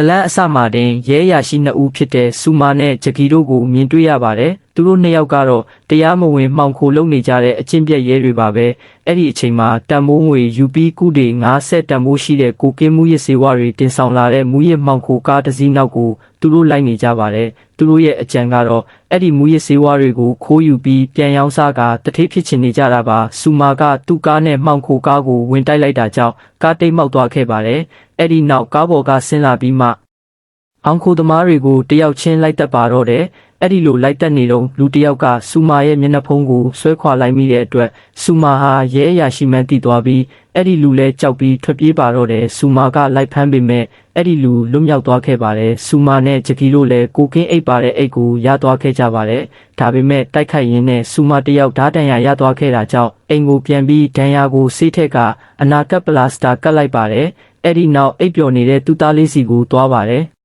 လန်းအစမှတင်ရဲအရာရှိ2ဦးဖြစ်တဲ့ဆူမာနဲ့ဂျကီတို့ကိုမြင်တွေ့ရပါတယ်။သူတို့2ယောက်ကတော့တရားမဝင်မှောင်ခိုလုပ်နေကြတဲ့အကျင့်ပြတ်ရဲတွေပါပဲ။အဲ့ဒီအချိန်မှာတန်မိုးငွေ UP ကုတွေ50တန်မိုးရှိတဲ့ကိုကင်းမှုရစ်စေဝါတွေတင်ဆောင်လာတဲ့မူရစ်မှောင်ခိုကားတစ်စီးနောက်ကိုသူတို့လိုက်နေကြပါတယ်။သူတို့ရဲ့အကြံကတော့အဲ့ဒီမူရစ်စေဝါတွေကိုခိုးယူပြီးပြန်ရောင်းစားကတထေးဖြစ်ချင်နေကြတာပါ။ဆူမာကသူ့ကားနဲ့မှောင်ခိုကားကိုဝင်တိုက်လိုက်တာကြောင့်ကားတိတ်မောက်သွားခဲ့ပါတယ်။အဲ့ဒီနောက်ကားပေါ်ကဆင်းလာပြီးမှအောင်ခိုသမားတွေကိုတယောက်ချင်းလိုက်တက်ပါတော့တယ်။အဲ့ဒီလိုလိုက်တက်နေတော့လူတယောက်ကဆူမာရဲ့မျက်နှာဖုံးကိုဆွဲခွာလိုက်မိတဲ့အတွက်ဆူမာဟာရဲအရာရှိမှန်းသိသွားပြီးအဲ့ဒီလူလဲကြောက်ပြီးထွက်ပြေးပါတော့တယ်။ဆူမာကလိုက်ဖမ်းပေမဲ့အဲ့ဒီလူလွတ်မြောက်သွားခဲ့ပါတယ်။ဆူမာနဲ့ဂျကီတို့လည်းကိုကင်းအိတ်ပါတဲ့အိတ်ကိုရသွားခဲ့ကြပါတယ်။ဒါပေမဲ့တိုက်ခိုက်ရင်းနဲ့ဆူမာတယောက်ဓာတ်တန်ရာရသွားခဲ့တာကြောင့်အိမ်ကိုပြန်ပြီးဒဏ်ရာကိုဆေးထက်ကအနာကပ်ပလာစတာကတ်လိုက်ပါတယ်။အဲ့ဒီနောက်အိပ်ပျော်နေတဲ့သူ့သားလေးစီကိုသွားပါတယ်။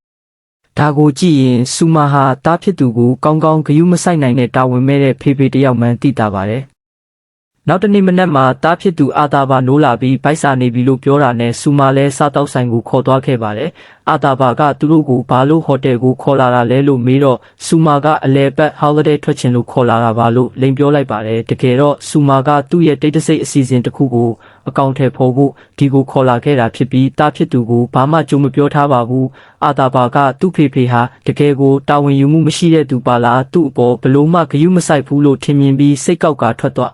ဒါကိုကြည့်ရင်ဆူမာဟာတားဖြစ်သူကိုကောင်းကောင်းဂရုမစိုက်နိုင်တဲ့တာဝန်မဲ့တဲ့ဖေဖေတယောက်မှန်းသိတာပါတယ်။နောက်တနေ့မနက်မှာတားဖြစ်သူအာတာဘာနိုးလာပြီးဗိုက်စာနေပြီလို့ပြောတာနဲ့ဆူမာလည်းစားတောက်ဆိုင်ကိုခေါ်သွားခဲ့ပါတယ်။အာတာဘာကသူတို့ကိုဘာလို့ဟိုတယ်ကိုခေါ်လာတာလဲလို့မေးတော့ဆူမာကအလဲပတ် holiday ထွက်ချင်လို့ခေါ်လာတာပါလို့လိန်ပြောလိုက်ပါတယ်။တကယ်တော့ဆူမာကသူ့ရဲ့တိတ်တဆိတ်အစီအစဉ်တစ်ခုကိုအကောင့်ထဲဖော်ဖို့ဒီကိုခေါ်လာခဲ့တာဖြစ်ပြီးတားဖြစ်သူကိုဘာမှကြိုးမပြောထားပါဘူး။အာတာဘာကသူ့ဖေဖေဟာတကယ်ကိုတာဝန်ယူမှုမရှိတဲ့သူပါလားသူ့အပေါ်ဘလို့မှဂရုမစိုက်ဘူးလို့ထင်မြင်ပြီးစိတ်ကောက်ကထွက်သွား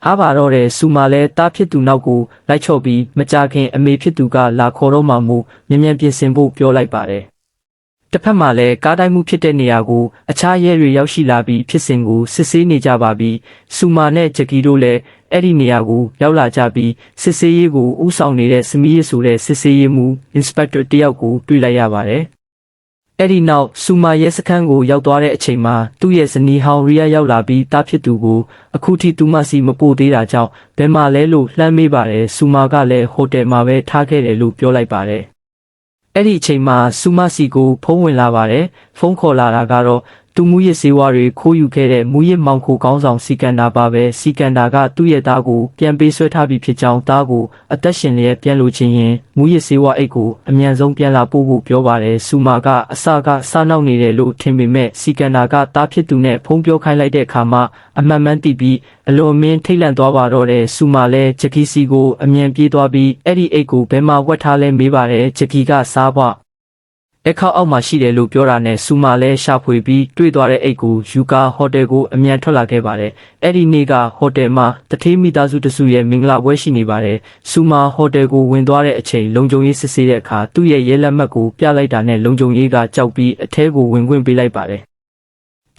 အားပါတော့တဲ့ဆူမာလည်းတားဖြစ်သူနောက်ကိုလိုက်ချော့ပြီးမကြခင်အမေဖြစ်သူကလာခေါ်တော့မှမို့မြန်မြန်ပြင်ဆင်ဖို့ပြောလိုက်ပါတယ်။တစ်ဖက်မှာလည်းကားတိုင်းမှုဖြစ်တဲ့နေရာကိုအခြားရဲတွေရောက်ရှိလာပြီးဖြစ်စဉ်ကိုစစ်ဆေးနေကြပါပြီ။ဆူမာနဲ့ဂျကီတို့လည်းအဲ့ဒီနေရာကိုရောက်လာကြပြီးစစ်ဆေးရေးကိုဥဆောင်နေတဲ့စမီးရဆိုတဲ့စစ်ဆေးရေးမှူး Inspector တယောက်ကိုတွေ့လိုက်ရပါတယ်။အဲ့ဒီနောက်ဆူမာရဲစခန်းကိုရောက်သွားတဲ့အချိန်မှာသူ့ရဲ့ဇနီးဟောင်းရီယာရောက်လာပြီးတားဖြစ်သူကိုအခုထိသူမစီမပို့သေးတာကြောင့်ဘယ်မှာလဲလို့လှမ်းမေးပါတယ်ဆူမာကလည်းဟိုတယ်မှာပဲထားခဲ့တယ်လို့ပြောလိုက်ပါတယ်အဲ့ဒီအချိန်မှာဆူမာစီကိုဖုန်းဝင်လာပါတယ်ဖုန်းခေါ်လာတာကတော့သူမူရစ်စေဝါတွေခိုးယူခဲ့တဲ့မူရစ်မောင်ခိုကောင်းဆောင်စီကန်တာပါပဲစီကန်တာကသူ့ရဲ့သားကိုပြန်ပေးဆွဲထားပြီးဖြစ်ကြောင်းသားကိုအသက်ရှင်လျက်ပြန်လို့ချင်းရင်မူရစ်စေဝါအိတ်ကိုအမြန်ဆုံးပြန်လာပို့ဖို့ပြောပါတယ်ဆူမာကအစကစားနောက်နေတယ်လို့ထင်ပေမဲ့စီကန်တာကသားဖြစ်သူနဲ့ဖုန်းပြောခိုင်းလိုက်တဲ့အခါမှာအမှန်မှန်သိပြီးအလွန်အမင်းထိတ်လန့်သွားပါတော့တယ်ဆူမာလည်းဂျကီစီကိုအမြန်ပြေးသွားပြီးအဲ့ဒီအိတ်ကိုဘယ်မှာဝတ်ထားလဲမေးပါတယ်ဂျကီကစားပွားအခါအောက်မှာရှိတယ်လို့ပြောတာနဲ့ဆူမာလည်းရှာဖွေပြီးတွေ့သွားတဲ့အိတ်ကိုယူကာဟိုတယ်ကိုအမြန်ထွက်လာခဲ့ပါတယ်။အဲ့ဒီနေ့ကဟိုတယ်မှာတထေးမိသားစုတစုရဲ့မင်္ဂလာပွဲရှိနေပါတယ်။ဆူမာဟိုတယ်ကိုဝင်သွားတဲ့အချိန်လုံခြုံရေးစစ်ဆေးတဲ့အခါသူ့ရဲ့ရဲလက်မှတ်ကိုပြလိုက်တာနဲ့လုံခြုံရေးကကြောက်ပြီးအထဲကိုဝင်ခွင့်ပေးလိုက်ပါတယ်။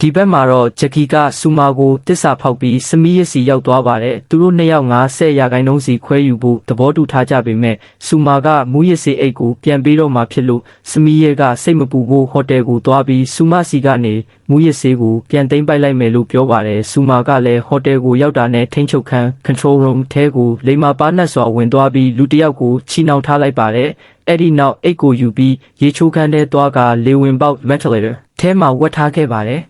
ဒီဘက်မှာတော့ဂျကီကဆူမာကိုတစ္ဆာဖောက်ပြီးစမီးရစီရောက်သွားပါတယ်သူတို့2ယောက်50%စီခွဲယူဖို့သဘောတူထားကြပေမဲ့ဆူမာကမူရစ်စေအိတ်ကိုပြန်ပေးတော့မှဖြစ်လို့စမီးရကစိတ်မပူဖို့ဟိုတယ်ကိုသွားပြီးဆူမာစီကနေမူရစ်စေကိုပြန်သိမ်းပိုက်လိုက်မယ်လို့ပြောပါတယ်ဆူမာကလည်းဟိုတယ်ကိုရောက်တာနဲ့ထိန်းချုပ်ခန်း control room ထဲကိုလိမ္မာပါနတ်စွာဝင်သွားပြီးလူတစ်ယောက်ကိုချီနှောင်ထားလိုက်ပါတယ်အဲ့ဒီနောက်အိတ်ကိုယူပြီးရေချိုးခန်းထဲသွားကလေဝင်ပေါက် ventilator ထဲမှာဝတ်ထားခဲ့ပါတယ်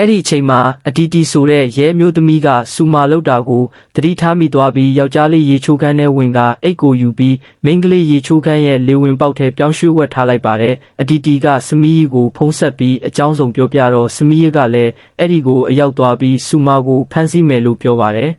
အဲ့ဒီအချိန်မှာအတီတီဆိုတဲ့ရဲမျိုးသမီးကဆူမာလောက်တာကိုတတိထားမိသွားပြီးယောက်ျားလေးရေချိုးခန်းထဲဝင်ကအိတ်ကိုယူပြီးမိန်းကလေးရေချိုးခန်းရဲ့လေဝင်ပေါက်ထဲပြောင်းရွှေ့ဝတ်ထားလိုက်ပါတယ်အတီတီကစမီးကိုဖုံးဆက်ပြီးအကြောင်းစုံပြောပြတော့စမီးကလည်းအဲ့ဒီကိုအရောက်သွားပြီးဆူမာကိုဖမ်းဆီးမယ်လို့ပြောပါတယ်